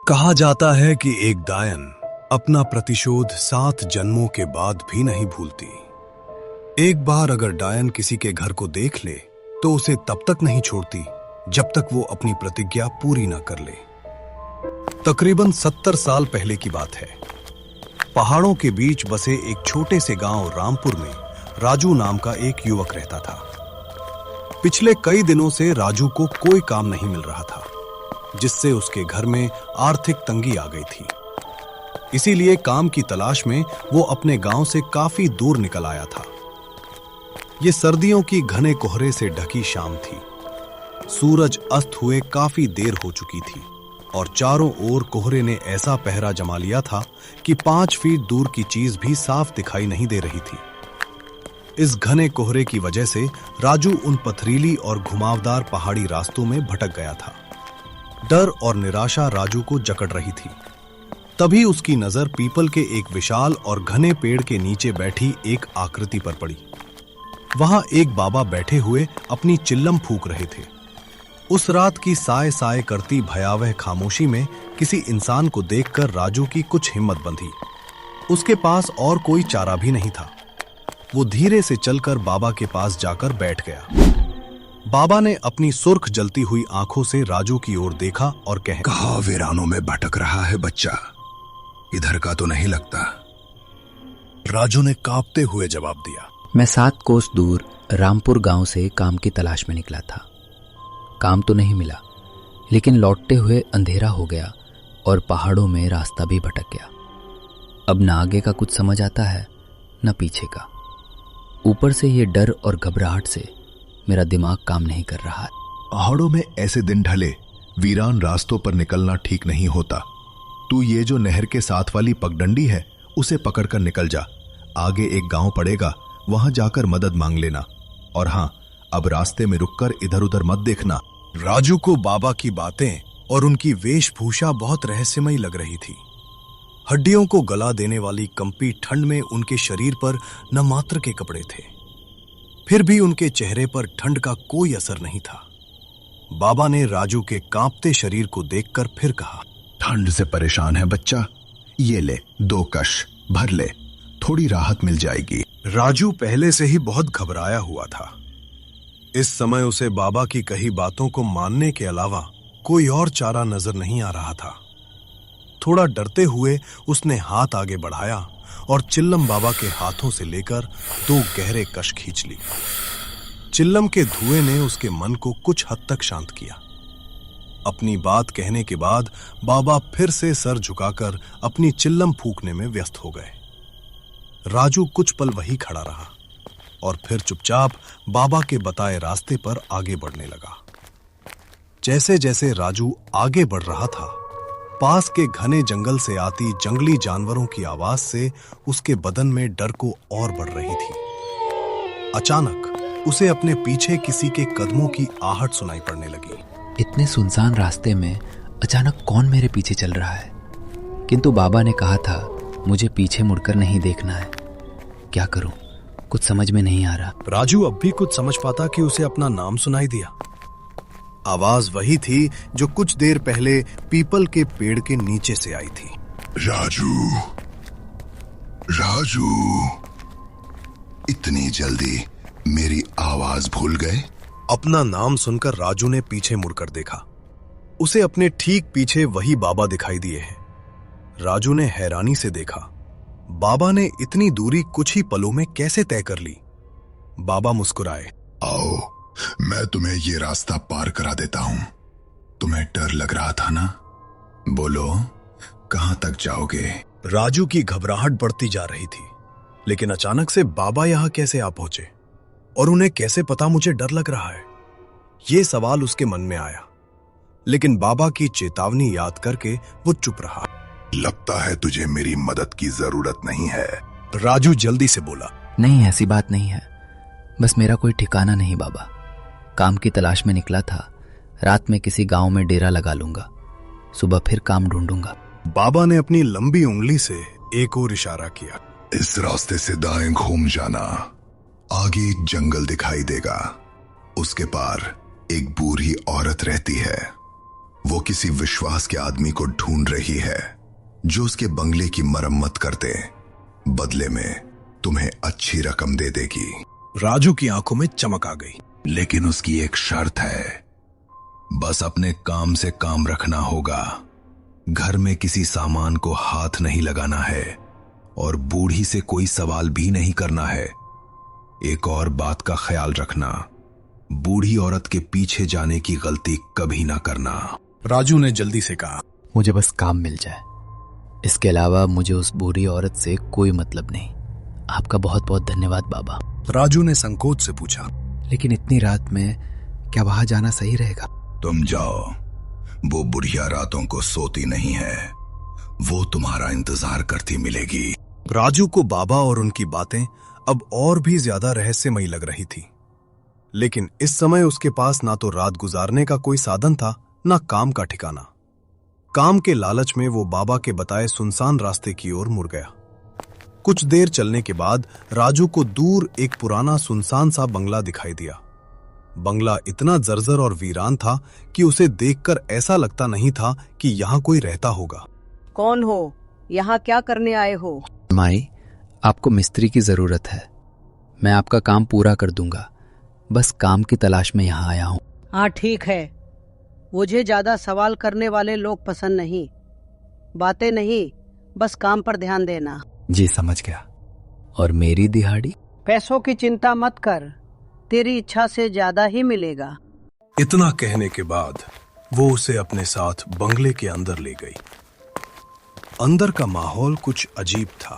कहा जाता है कि एक डायन अपना प्रतिशोध 7 जन्मों के बाद भी नहीं भूलती। एक बार अगर डायन किसी के घर को देख ले तो उसे तब तक नहीं छोड़ती जब तक वो अपनी प्रतिज्ञा पूरी ना कर ले। तकरीबन 70 साल पहले की बात है। पहाड़ों के बीच बसे एक छोटे से गांव रामपुर में राजू नाम का एक युवक रहता था। पिछले कई दिनों से राजू को कोई काम नहीं मिल रहा था, जिससे उसके घर में आर्थिक तंगी आ गई थी। इसीलिए काम की तलाश में वो अपने गांव से काफी दूर निकल आया था। ये सर्दियों की घने कोहरे से ढकी शाम थी। सूरज अस्त हुए काफी देर हो चुकी थी और चारों ओर कोहरे ने ऐसा पहरा जमा लिया था कि 5 फीट दूर की चीज भी साफ दिखाई नहीं दे रही थी। इस घने कोहरे की वजह से राजू उन पथरीली और घुमावदार पहाड़ी रास्तों में भटक गया था। डर और निराशा राजू को जकड़ रही थी। तभी उसकी नजर पीपल के एक विशाल और घने पेड़ के नीचे बैठी एक आकृति पर पड़ी। वहां एक बाबा बैठे हुए अपनी चिल्लम फूंक रहे थे। उस रात की साए साए करती भयावह खामोशी में किसी इंसान को देखकर राजू की कुछ हिम्मत बंधी। उसके पास और कोई चारा भी नहीं था। वो धीरे से चलकर बाबा के पास जाकर बैठ गया। बाबा ने अपनी सुर्ख जलती हुई आंखों से राजू की ओर देखा और कहा, कहाँ वीरानों में भटक रहा है बच्चा? इधर का तो नहीं लगता। राजू ने कांपते हुए जवाब दिया, मैं 7 कोस दूर रामपुर गांव से काम की तलाश में निकला था। काम तो नहीं मिला, लेकिन लौटते हुए अंधेरा हो गया और पहाड़ों में रास्ता भी भटक गया। अब न आगे का कुछ समझ आता है न पीछे का। ऊपर से ये डर और घबराहट से मेरा दिमाग काम नहीं कर रहा है। पहाड़ों में ऐसे दिन ढले वीरान रास्तों पर निकलना ठीक नहीं होता। तू ये जो नहर के साथ वाली पगडंडी है उसे पकड़कर निकल जा। आगे एक गांव पड़ेगा, वहां जाकर मदद मांग लेना। और हां, अब रास्ते में रुककर इधर उधर मत देखना। राजू को बाबा की बातें और उनकी वेशभूषा बहुत रहस्यमयी लग रही थी। हड्डियों को गला देने वाली कंपी ठंड में उनके शरीर पर न मात्र के कपड़े थे, फिर भी उनके चेहरे पर ठंड का कोई असर नहीं था। बाबा ने राजू के कांपते शरीर को देखकर फिर कहा, ठंड से परेशान है बच्चा, ये ले 2 कश भर ले, थोड़ी राहत मिल जाएगी। राजू पहले से ही बहुत घबराया हुआ था। इस समय उसे बाबा की कही बातों को मानने के अलावा कोई और चारा नजर नहीं आ रहा था। थोड़ा डरते हुए उसने हाथ आगे बढ़ाया और चिल्लम बाबा के हाथों से लेकर 2 गहरे कश खींच ली। चिल्लम के धुएं ने उसके मन को कुछ हद तक शांत किया। अपनी बात कहने के बाद बाबा फिर से सर झुकाकर अपनी चिल्लम फूंकने में व्यस्त हो गए। राजू कुछ पल वही खड़ा रहा और फिर चुपचाप बाबा के बताए रास्ते पर आगे बढ़ने लगा। जैसे जैसे राजू आगे बढ़ रहा था, पास के घने जंगल से आती जंगली जानवरों की आवाज से उसके बदन में डर को और बढ़ रही थी। अचानक उसे अपने पीछे किसी के कदमों की आहट सुनाई पड़ने लगी। इतने सुनसान रास्ते में अचानक कौन मेरे पीछे चल रहा है? किंतु बाबा ने कहा था मुझे पीछे मुड़कर नहीं देखना है। क्या करूं, कुछ समझ में नहीं आ रहा। राजू अब भी कुछ समझ पाता कि उसे अपना नाम सुनाई दिया। आवाज वही थी जो कुछ देर पहले पीपल के पेड़ के नीचे से आई थी। राजू, राजू, इतनी जल्दी मेरी आवाज भूल गए? अपना नाम सुनकर राजू ने पीछे मुड़कर देखा। उसे अपने ठीक पीछे वही बाबा दिखाई दिए हैं। राजू ने हैरानी से देखा, बाबा ने इतनी दूरी कुछ ही पलों में कैसे तय कर ली। बाबा मुस्कुराए, आओ, मैं तुम्हें ये रास्ता पार करा देता हूं। तुम्हें डर लग रहा था ना? बोलो, कहां तक जाओगे? राजू की घबराहट बढ़ती जा रही थी। लेकिन अचानक से बाबा यहां कैसे आ पहुंचे और उन्हें कैसे पता मुझे डर लग रहा है? ये सवाल उसके मन में आया, लेकिन बाबा की चेतावनी याद करके वो चुप रहा। लगता है तुझे मेरी मदद की जरूरत नहीं है। राजू जल्दी से बोला, नहीं, ऐसी बात नहीं है। बस मेरा कोई ठिकाना नहीं बाबा। काम की तलाश में निकला था। रात में किसी गांव में डेरा लगा लूंगा, सुबह फिर काम ढूंढूंगा। बाबा ने अपनी लंबी उंगली से एक और इशारा किया। इस रास्ते से दाएं घूम जाना, आगे एक जंगल दिखाई देगा। उसके पार एक बूढ़ी औरत रहती है। वो किसी विश्वास के आदमी को ढूंढ रही है जो उसके बंगले की मरम्मत कर दे, बदले में तुम्हें अच्छी रकम दे देगी। राजू की आंखों में चमक आ गई। लेकिन उसकी एक शर्त है, बस अपने काम से काम रखना होगा। घर में किसी सामान को हाथ नहीं लगाना है और बूढ़ी से कोई सवाल भी नहीं करना है। एक और बात का ख्याल रखना, बूढ़ी औरत के पीछे जाने की गलती कभी ना करना। राजू ने जल्दी से कहा, मुझे बस काम मिल जाए, इसके अलावा मुझे उस बूढ़ी औरत से कोई मतलब नहीं। आपका बहुत बहुत धन्यवाद बाबा। राजू ने संकोच से पूछा, लेकिन इतनी रात में क्या वहां जाना सही रहेगा? तुम जाओ, वो बुढ़िया रातों को सोती नहीं है, वो तुम्हारा इंतजार करती मिलेगी। राजू को बाबा और उनकी बातें अब और भी ज्यादा रहस्यमयी लग रही थी। लेकिन इस समय उसके पास ना तो रात गुजारने का कोई साधन था, ना काम का ठिकाना। काम के लालच में वो बाबा के बताए सुनसान रास्ते की ओर मुड़ गया। कुछ देर चलने के बाद राजू को दूर एक पुराना सुनसान सा बंगला दिखाई दिया। बंगला इतना जर्जर और वीरान था कि उसे देखकर ऐसा लगता नहीं था कि यहाँ कोई रहता होगा। कौन हो? यहाँ क्या करने आए हो? माई, आपको मिस्त्री की जरूरत है। मैं आपका काम पूरा कर दूंगा, बस काम की तलाश में यहाँ आया हूँ। हाँ ठीक है, मुझे ज्यादा सवाल करने वाले लोग पसंद नहीं। बातें नहीं, बस काम पर ध्यान देना। जी समझ गया। और मेरी दिहाड़ी? पैसों की चिंता मत कर, तेरी इच्छा से ज्यादा ही मिलेगा। इतना कहने के बाद वो उसे अपने साथ बंगले के अंदर ले गई। अंदर का माहौल कुछ अजीब था।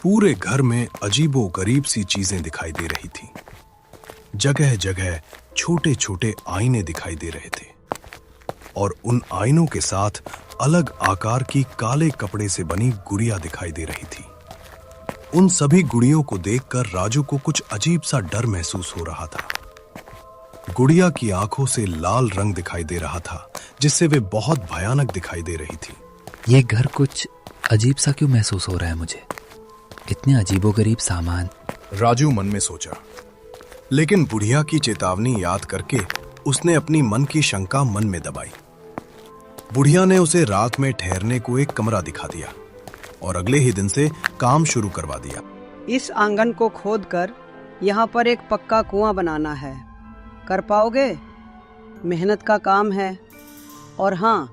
पूरे घर में अजीबो गरीब सी चीजें दिखाई दे रही थी। जगह जगह छोटे छोटे आईने दिखाई दे रहे थे और उन आईनों के साथ अलग आकार की काले कपड़े से बनी गुड़िया दिखाई दे रही थी। उन सभी गुड़ियों को देखकर राजू को कुछ अजीब सा डर महसूस हो रहा था। गुड़िया की आंखों से लाल रंग दिखाई दे रहा था, जिससे वे बहुत भयानक दिखाई दे रही थी। ये घर कुछ अजीब सा क्यों महसूस हो रहा है मुझे? इतने अजीबोगरीब सामान। राजू मन में सोचा, लेकिन बुढ़िया की चेतावनी याद करके उसने अपनी मन की शंका मन में दबाई। बुढ़िया ने उसे रात में ठहरने को एक कमरा दिखा दिया और अगले ही दिन से काम शुरू करवा दिया। इस आंगन को खोदकर यहाँ पर एक पक्का कुआं बनाना है। कर पाओगे? मेहनत का काम है। और हाँ,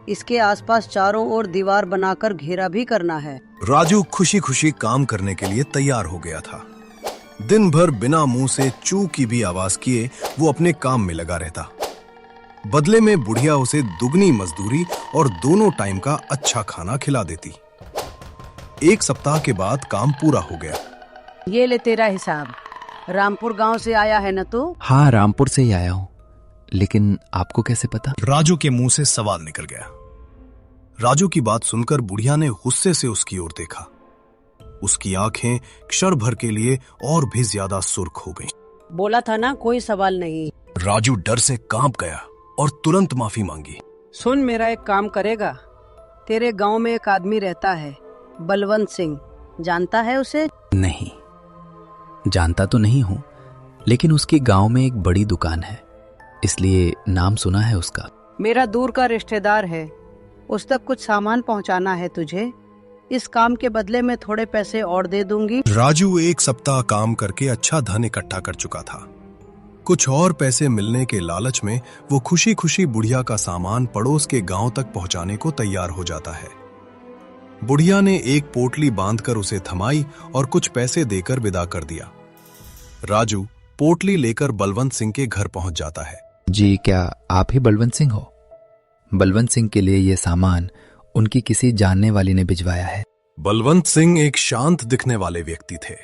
इसके आसपास चारों ओर दीवार बनाकर घेरा भी करना है। राजू खुशी खुशी काम करने के लिए तैयार हो गया था। दिन भर बिना मुंह से चू की भी आवाज किए वो अपने काम में लगा रहता। बदले में बुढ़िया उसे दुगनी मजदूरी और दोनों टाइम का अच्छा खाना खिला देती। एक सप्ताह के बाद काम पूरा हो गया। ये ले तेरा हिसाब। रामपुर गांव से आया है न तू? हाँ, रामपुर से ही आया हूँ। लेकिन आपको कैसे पता? राजू के मुंह से सवाल निकल गया। राजू की बात सुनकर बुढ़िया ने गुस्से से उसकी ओर देखा। उसकी आंखें क्षण भर के लिए और भी ज्यादा सुर्ख हो गईं। बोला था ना कोई सवाल नहीं। राजू डर से कांप गया और तुरंत माफी मांगी। सुन, मेरा एक काम करेगा। तेरे गांव में एक आदमी रहता है, बलवंत सिंह। जानता है उसे? नहीं, जानता तो नहीं हूँ, लेकिन उसकी गांव में एक बड़ी दुकान है, इसलिए नाम सुना है उसका। मेरा दूर का रिश्तेदार है, उस तक कुछ सामान पहुंचाना है तुझे। इस काम के बदले में थोड़े पैसे और दे दूंगी। राजू एक सप्ताह काम करके अच्छा धन इकट्ठा कर चुका था। कुछ और पैसे मिलने के लालच में वो खुशी खुशी बुढ़िया का सामान पड़ोस के गांव तक पहुंचाने को तैयार हो जाता है। बुढ़िया ने एक पोटली बांधकर उसे थमाई और कुछ पैसे देकर विदा कर दिया। राजू पोटली लेकर बलवंत सिंह के घर पहुंच जाता है। जी, क्या आप ही बलवंत सिंह हो? बलवंत सिंह के लिए ये सामान उनकी किसी जानने वाली ने भिजवाया है। बलवंत सिंह एक शांत दिखने वाले व्यक्ति थे।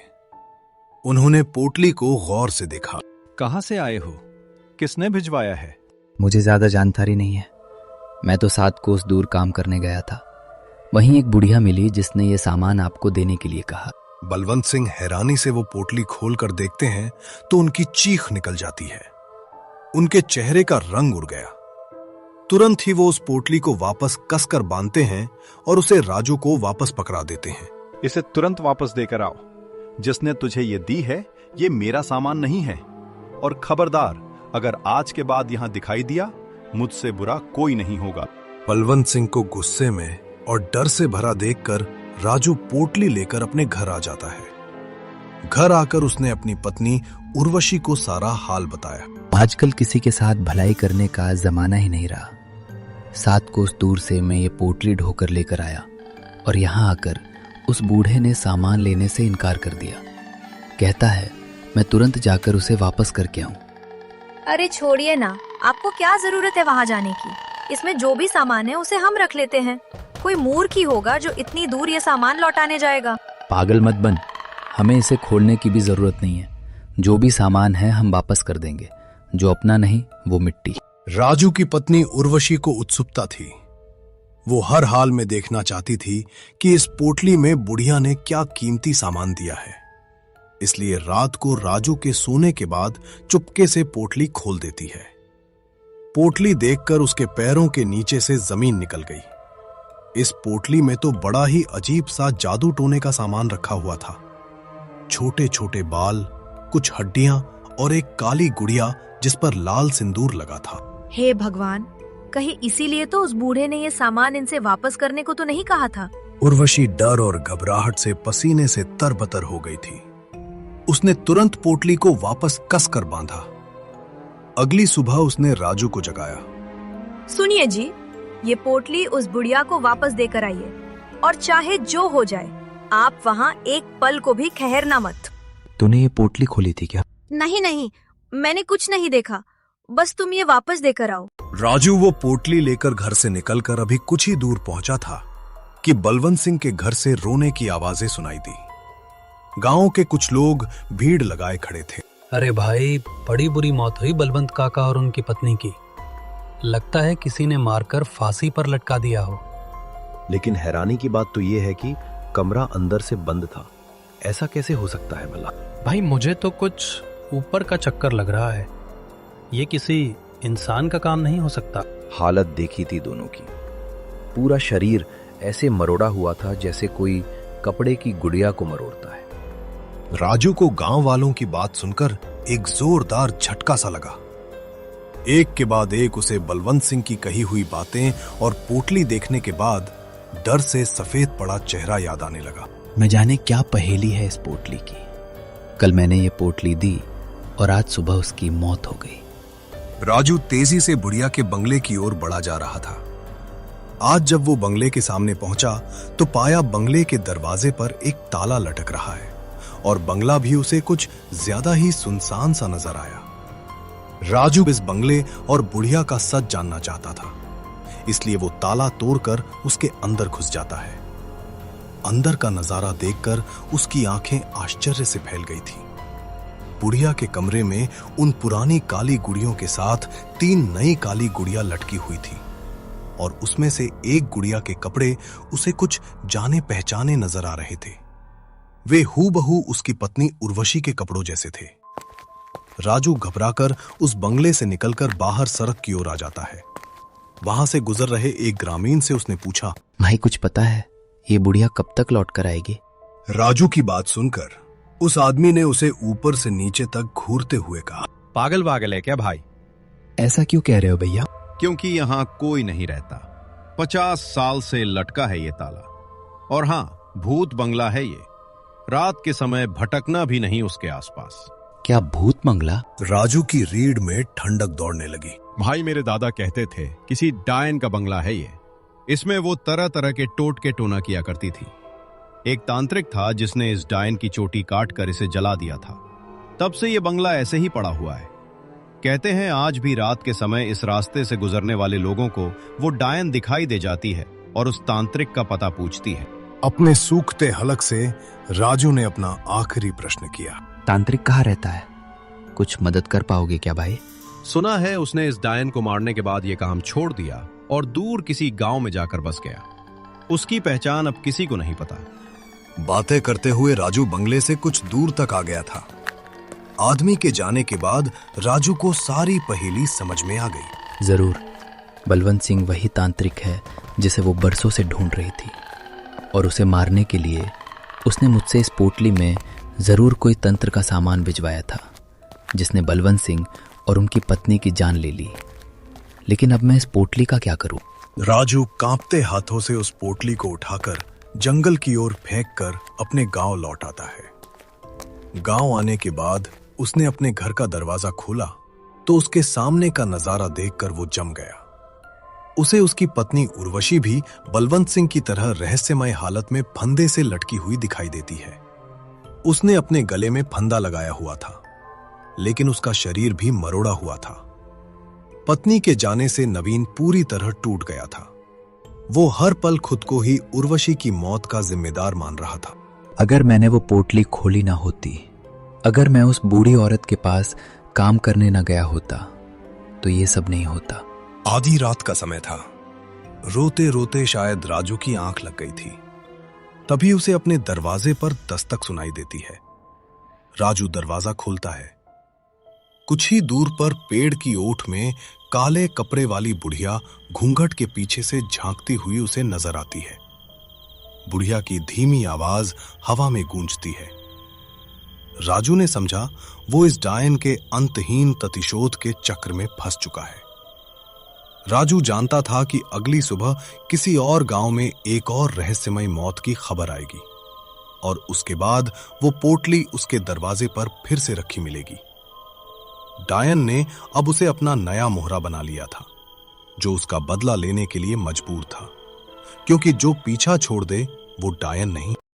उन्होंने पोटली को गौर से देखा। कहां से आए हो? किसने भिजवाया है? मुझे ज्यादा जानकारी नहीं है। मैं तो 7 कोस दूर काम करने गया था। वहीं एक बुढ़िया मिली जिसने ये सामान आपको देने के लिए कहा। बलवंत सिंह हैरानी से वो पोटली खोलकर देखते हैं तो उनकी चीख निकल जाती है। उनके चेहरे का रंग उड़ गया। तुरंत ही वो उस पोटली को वापस कसकर बांधते हैं और उसे राजू को वापस पकड़ा देते हैं। इसे तुरंत वापस देकर आओ। जिसने तुझे ये दी है, ये मेरा सामान नहीं है। और खबरदार, अगर आज के बाद यहां दिखाई दिया, मुझसे बुरा कोई नहीं होगा। बलवंत सिंह को गुस्से में और डर से भरा देखकर राजू पोटली लेकर अपने घर आ जाता है। घर आकर उसने अपनी पत्नी उर्वशी को सारा हाल बताया। आजकल किसी के साथ भलाई करने का जमाना ही नहीं रहा। 7 कोस दूर से मैं ये पोटली ढोकर लेकर आया और यहाँ आकर उस बूढ़े ने सामान लेने से इनकार कर दिया। कहता है मैं तुरंत जाकर उसे वापस करके आऊं। अरे छोड़िए ना, आपको क्या जरूरत है वहाँ जाने की। इसमें जो भी सामान है उसे हम रख लेते हैं। कोई मूर्ख ही होगा जो इतनी दूर ये सामान लौटाने जाएगा। पागल मत बन, हमें इसे खोलने की भी जरूरत नहीं है। जो भी सामान है हम वापस कर देंगे, जो अपना नहीं वो मिट्टी। राजू की पत्नी उर्वशी को उत्सुकता थी। वो हर हाल में देखना चाहती थी कि इस पोटली में बुढ़िया ने क्या कीमती सामान दिया है। इसलिए रात को राजू के सोने के बाद चुपके से पोटली खोल देती है। पोटली देखकर उसके पैरों के नीचे से जमीन निकल गई। इस पोटली में तो बड़ा ही अजीब सा जादू टोने का सामान रखा हुआ था। छोटे छोटे बाल, कुछ हड्डियां और एक काली गुड़िया जिस पर लाल सिंदूर लगा था। हे भगवान, कहीं इसीलिए तो उस बूढ़े ने ये सामान इनसे वापस करने को तो नहीं कहा था। उर्वशी डर और घबराहट से पसीने से तरबतर हो गई थी। उसने तुरंत पोटली को वापस कसकर बांधा। अगली सुबह उसने राजू को जगाया। सुनिए जी, ये पोटली उस बुढ़िया को वापस देकर आइए और चाहे जो हो जाए आप वहाँ एक पल को भी ठहरना मत। तूने ये पोटली खोली थी क्या? नहीं नहीं, मैंने कुछ नहीं देखा, बस तुम ये वापस देकर आओ। राजू वो पोटली लेकर घर से निकलकर अभी कुछ ही दूर पहुंचा था कि बलवंत सिंह के घर से रोने की आवाजें सुनाई दी। गांव के कुछ लोग भीड़ लगाए खड़े थे। अरे भाई, बड़ी बुरी मौत हुई बलवंत काका और उनकी पत्नी की। लगता है किसी ने मारकर फांसी पर लटका दिया हो। लेकिन हैरानी की बात तो ये है कि कमरा अंदर से बंद था। ऐसा कैसे हो सकता है भला? भाई मुझे तो कुछ ऊपर का चक्कर लग रहा है। ये किसी इंसान का काम नहीं हो सकता। हालत देखी थी दोनों की। पूरा शरीर ऐसे मरोड़ा हुआ था जैसे कोई कपड़े की गुड़िया को मरोड़ता है। राजू को गांव वालों की बात सुनकर एक जोरदार झटका सा लगा। एक के बाद एक उसे बलवंत सिंह की कही हुई बातें और पोटली देखने के बाद डर से सफेद पड़ा चेहरा याद आने लगा। मैं जाने क्या पहेली है इस पोटली की। कल मैंने ये पोटली दी और आज सुबह उसकी मौत हो गई। राजू तेजी से बुढ़िया के बंगले की ओर बढ़ा जा रहा था। आज जब वो बंगले के सामने पहुंचा तो पाया बंगले के दरवाजे पर एक ताला लटक रहा है और बंगला भी उसे कुछ ज्यादा ही सुनसान सा नजर आया। राजू इस बंगले और बुढ़िया का सच जानना चाहता था, इसलिए वो ताला तोड़कर उसके अंदर घुस जाता है। अंदर का नजारा देखकर उसकी आंखें आश्चर्य से फैल गई थी। बुढ़िया के कमरे में उन पुरानी काली गुड़ियों के साथ 3 नई काली गुड़िया लटकी हुई थी और उसमें से एक गुड़िया के कपड़े उसे कुछ जाने पहचाने नजर आ रहे थे। वे हूबहू उसकी पत्नी उर्वशी के कपड़ों जैसे थे। राजू घबराकर उस बंगले से निकलकर बाहर सड़क की ओर आ जाता है। वहां से गुजर रहे एक ग्रामीण से उसने पूछा, भाई कुछ पता है ये बुढ़िया कब तक लौट कर आएगी? राजू की बात सुनकर उस आदमी ने उसे ऊपर से नीचे तक घूरते हुए कहा, पागल है क्या भाई? ऐसा क्यों कह रहे हो भैया? क्योंकि यहाँ कोई नहीं रहता। 50 साल से लटका है ये ताला। और हाँ, भूत बंगला है ये। रात के समय भटकना भी नहीं उसके आसपास। क्या भूत बंगला? राजू की रीढ़ में ठंडक दौड़ने लगी। भाई मेरे दादा कहते थे किसी डायन का बंगला है ये। इसमें वो तरह तरह के टोटके टोना किया करती थी। एक तांत्रिक था जिसने इस डायन की चोटी काट कर इसे जला दिया था। तब से ये बंगला ऐसे ही पड़ा हुआ है। कहते हैं आज भी रात के समय इस रास्ते से गुजरने वाले लोगों को वो डायन दिखाई दे जाती है और उस तांत्रिक का पता पूछती है। अपने सूखते हलक से राजू ने अपना आखिरी प्रश्न किया, तांत्रिक कहाँ रहता है? कुछ मदद कर पाओगे क्या भाई? सुना है उसने इस डायन को मारने के बाद ये काम छोड़ दिया और दूर किसी गांव में जाकर बस गया। उसकी पहचान अब किसी को नहीं पता। बातें करते हुए राजू बंगले से कुछ दूर तक आ गया था। आदमी के जाने के बाद राजू को सारी पहेली समझ में आ गई। जरूर बलवंत सिंह वही तांत्रिक है जिसे वो बरसों से ढूंढ रही थी और उसे मारने के लिए उसने मुझसे इस पोटली में जरूर कोई तंत्र का सामान भिजवाया था जिसने बलवंत सिंह और उनकी पत्नी की जान ले ली। लेकिन अब मैं इस पोटली का क्या करूं? राजू कांपते हाथों से उस पोटली को उठाकर जंगल की ओर फेंककर अपने गांव लौट आता है। गांव आने के बाद उसने अपने घर का दरवाजा खोला तो उसके सामने का नजारा देखकर वो जम गया। उसे उसकी पत्नी उर्वशी भी बलवंत सिंह की तरह रहस्यमय हालत में फंदे से लटकी हुई दिखाई देती है। उसने अपने गले में फंदा लगाया हुआ था, लेकिन उसका शरीर भी मरोड़ा हुआ था। पत्नी के जाने से नवीन पूरी तरह टूट गया था। वो हर पल खुद को ही उर्वशी की मौत का जिम्मेदार मान रहा था। अगर मैंने वो पोटली खोली ना होती, अगर मैं उस बूढ़ी औरत के पास काम करने ना गया होता, तो ये सब नहीं होता। आधी रात का समय था। रोते रोते शायद राजू की आंख लग गई थी। तभी उसे अपने दरवाजे पर दस्तक सुनाई देती है। राजू दरवाजा खोलता है। कुछ ही दूर पर पेड़ की ओट में काले कपड़े वाली बुढ़िया घूंघट के पीछे से झांकती हुई उसे नजर आती है। बुढ़िया की धीमी आवाज हवा में गूंजती है। राजू ने समझा वो इस डायन के अंतहीन प्रतिशोध के चक्र में फंस चुका है। राजू जानता था कि अगली सुबह किसी और गांव में एक और रहस्यमय मौत की खबर आएगी और उसके बाद वो पोटली उसके दरवाजे पर फिर से रखी मिलेगी। डायन ने अब उसे अपना नया मोहरा बना लिया था, जो उसका बदला लेने के लिए मजबूर था, क्योंकि जो पीछा छोड़ दे वो डायन नहीं